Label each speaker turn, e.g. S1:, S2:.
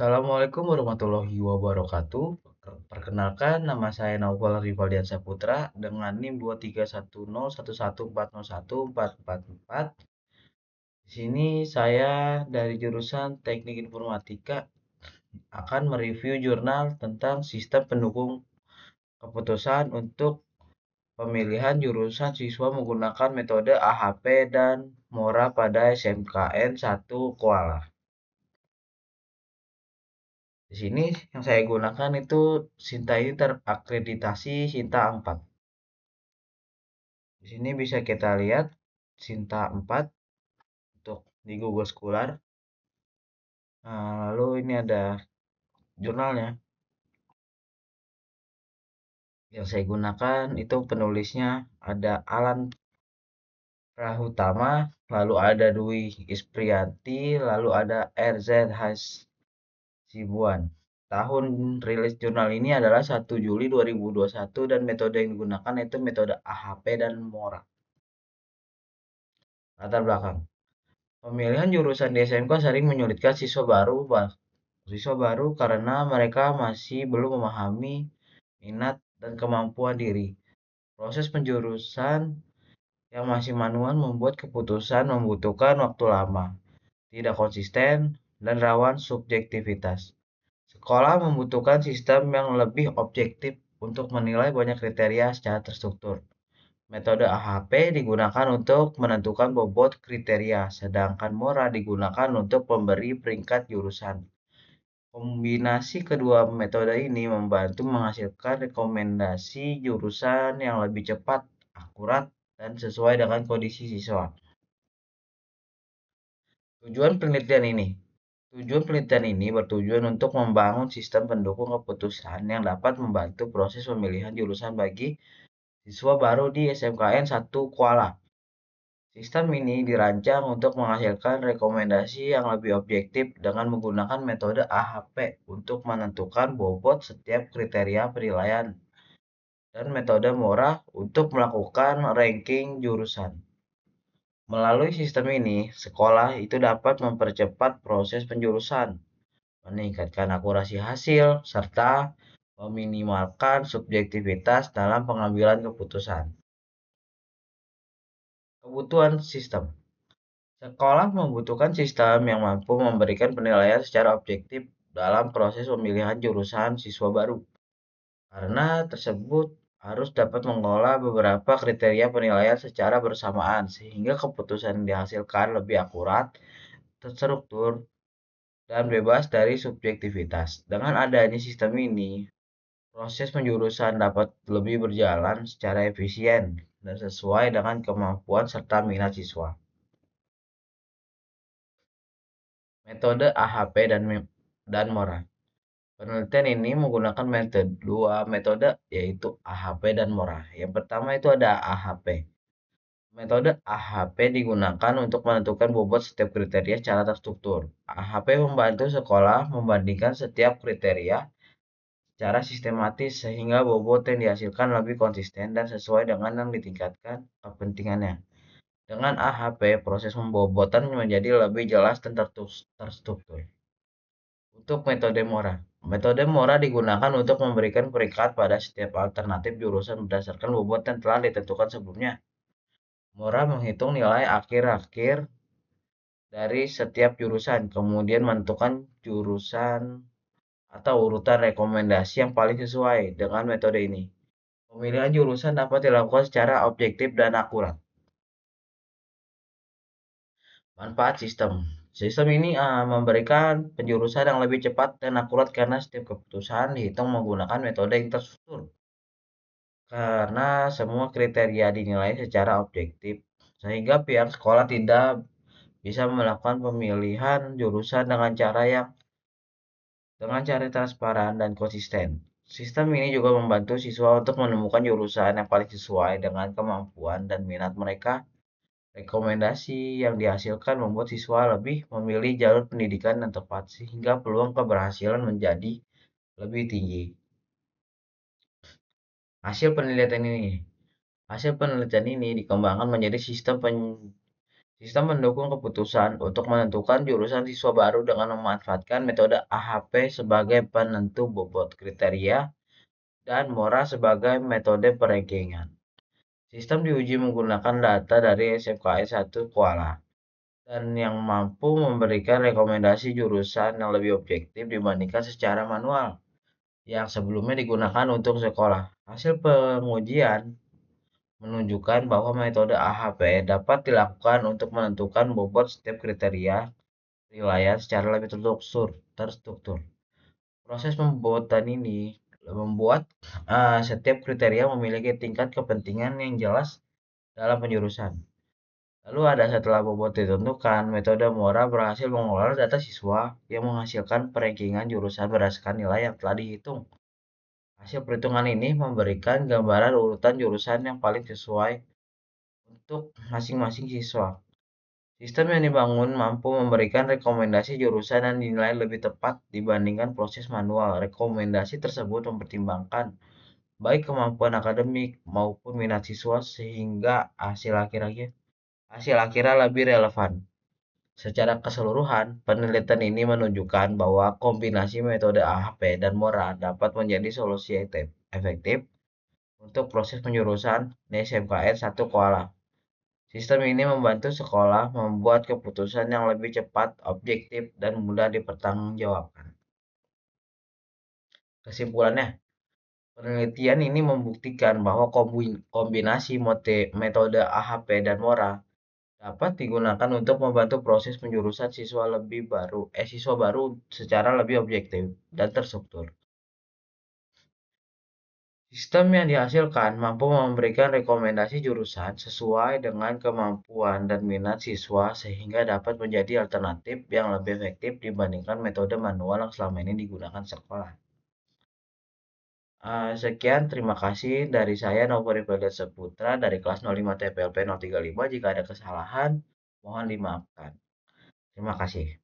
S1: Assalamualaikum warahmatullahi wabarakatuh. Perkenalkan, nama saya Naufal Rivaldian Saputra dengan NIM 2310114014444. Di sini saya dari jurusan Teknik Informatika akan mereview jurnal tentang sistem pendukung keputusan untuk pemilihan jurusan siswa menggunakan metode AHP dan MORA pada SMKN 1 Kuala. Di sini yang saya gunakan itu Sinta ini terakreditasi Sinta 4. Di sini bisa kita lihat Sinta 4 untuk di Google Scholar. Nah, lalu ini ada jurnalnya. Yang saya gunakan itu penulisnya ada Alan Prahutama, lalu ada Dwi Isprianti, lalu ada RZ Hasibuan. Tahun rilis jurnal ini adalah 1 Juli 2021 dan metode yang digunakan itu metode AHP dan MORA. Latar belakang. Pemilihan jurusan di SMK sering menyulitkan siswa baru karena mereka masih belum memahami minat dan kemampuan diri. Proses penjurusan yang masih manual membuat keputusan membutuhkan waktu lama, tidak konsisten, dan rawan subjektivitas. Sekolah membutuhkan sistem yang lebih objektif untuk menilai banyak kriteria secara terstruktur. Metode AHP digunakan untuk menentukan bobot kriteria, sedangkan MORA digunakan untuk memberi peringkat jurusan. Kombinasi kedua metode ini membantu menghasilkan rekomendasi jurusan yang lebih cepat, akurat, dan sesuai dengan kondisi siswa. Tujuan penelitian ini bertujuan untuk membangun sistem pendukung keputusan yang dapat membantu proses pemilihan jurusan bagi siswa baru di SMKN 1 Kuala. Sistem ini dirancang untuk menghasilkan rekomendasi yang lebih objektif dengan menggunakan metode AHP untuk menentukan bobot setiap kriteria penilaian dan metode MORA untuk melakukan ranking jurusan. Melalui sistem ini, sekolah itu dapat mempercepat proses penjurusan, meningkatkan akurasi hasil, serta meminimalkan subjektivitas dalam pengambilan keputusan. Kebutuhan sistem. Sekolah membutuhkan sistem yang mampu memberikan penilaian secara objektif dalam proses pemilihan jurusan siswa baru. Karena tersebut harus dapat mengelola beberapa kriteria penilaian secara bersamaan sehingga keputusan yang dihasilkan lebih akurat, terstruktur, dan bebas dari subjektivitas. Dengan adanya sistem ini, proses penjurusan dapat lebih berjalan secara efisien dan sesuai dengan kemampuan serta minat siswa. Metode AHP dan MORA. Penelitian ini menggunakan dua metode yaitu AHP dan MORA. Yang pertama itu ada AHP. Metode AHP digunakan untuk menentukan bobot setiap kriteria secara terstruktur. AHP membantu sekolah membandingkan setiap kriteria secara sistematis sehingga bobot yang dihasilkan lebih konsisten dan sesuai dengan yang ditingkatkan kepentingannya. Dengan AHP, proses pembobotan menjadi lebih jelas dan terstruktur. Untuk metode MORA digunakan untuk memberikan peringkat pada setiap alternatif jurusan berdasarkan bobot yang telah ditentukan sebelumnya. MORA menghitung nilai akhir-akhir dari setiap jurusan, kemudian menentukan jurusan atau urutan rekomendasi yang paling sesuai dengan metode ini. Pemilihan jurusan dapat dilakukan secara objektif dan akurat. Manfaat sistem. Sistem ini memberikan penjurusan yang lebih cepat dan akurat karena setiap keputusan dihitung menggunakan metode yang terstruktur. Karena semua kriteria dinilai secara objektif, sehingga pihak sekolah tidak bisa melakukan pemilihan jurusan dengan cara transparan dan konsisten. Sistem ini juga membantu siswa untuk menemukan jurusan yang paling sesuai dengan kemampuan dan minat mereka. Rekomendasi yang dihasilkan membuat siswa lebih memilih jalur pendidikan yang tepat sehingga peluang keberhasilan menjadi lebih tinggi. Hasil penelitian ini dikembangkan menjadi Sistem mendukung keputusan untuk menentukan jurusan siswa baru dengan memanfaatkan metode AHP sebagai penentu bobot kriteria dan MORA sebagai metode perankingan. Sistem diuji menggunakan data dari SMKS 1 Kuala dan yang mampu memberikan rekomendasi jurusan yang lebih objektif dibandingkan secara manual yang sebelumnya digunakan untuk sekolah. Hasil pengujian menunjukkan bahwa metode AHP dapat dilakukan untuk menentukan bobot setiap kriteria penilaian secara lebih terstruktur. Proses pembuatan ini membuat setiap kriteria memiliki tingkat kepentingan yang jelas dalam penjurusan. Lalu ada setelah bobot ditentukan, metode MORA berhasil mengolah data siswa yang menghasilkan perankingan jurusan berdasarkan nilai yang telah dihitung. Hasil perhitungan ini memberikan gambaran urutan jurusan yang paling sesuai untuk masing-masing siswa. Sistem yang dibangun mampu memberikan rekomendasi jurusan yang dinilai lebih tepat dibandingkan proses manual. Rekomendasi tersebut mempertimbangkan baik kemampuan akademik maupun minat siswa sehingga hasil akhirnya lebih relevan. Secara keseluruhan, penelitian ini menunjukkan bahwa kombinasi metode AHP dan MORA dapat menjadi solusi efektif untuk proses penjurusan di SMKN 1 Kuala. Sistem ini membantu sekolah membuat keputusan yang lebih cepat, objektif, dan mudah dipertanggungjawabkan. Kesimpulannya, penelitian ini membuktikan bahwa kombinasi metode AHP dan MORA dapat digunakan untuk membantu proses penjurusan siswa baru secara lebih objektif dan terstruktur. Sistem yang dihasilkan mampu memberikan rekomendasi jurusan sesuai dengan kemampuan dan minat siswa sehingga dapat menjadi alternatif yang lebih efektif dibandingkan metode manual yang selama ini digunakan sekolah. Sekian, terima kasih dari saya Nopori Pedet Seputra dari kelas 05 TPLP 035. Jika ada kesalahan, mohon dimaafkan. Terima kasih.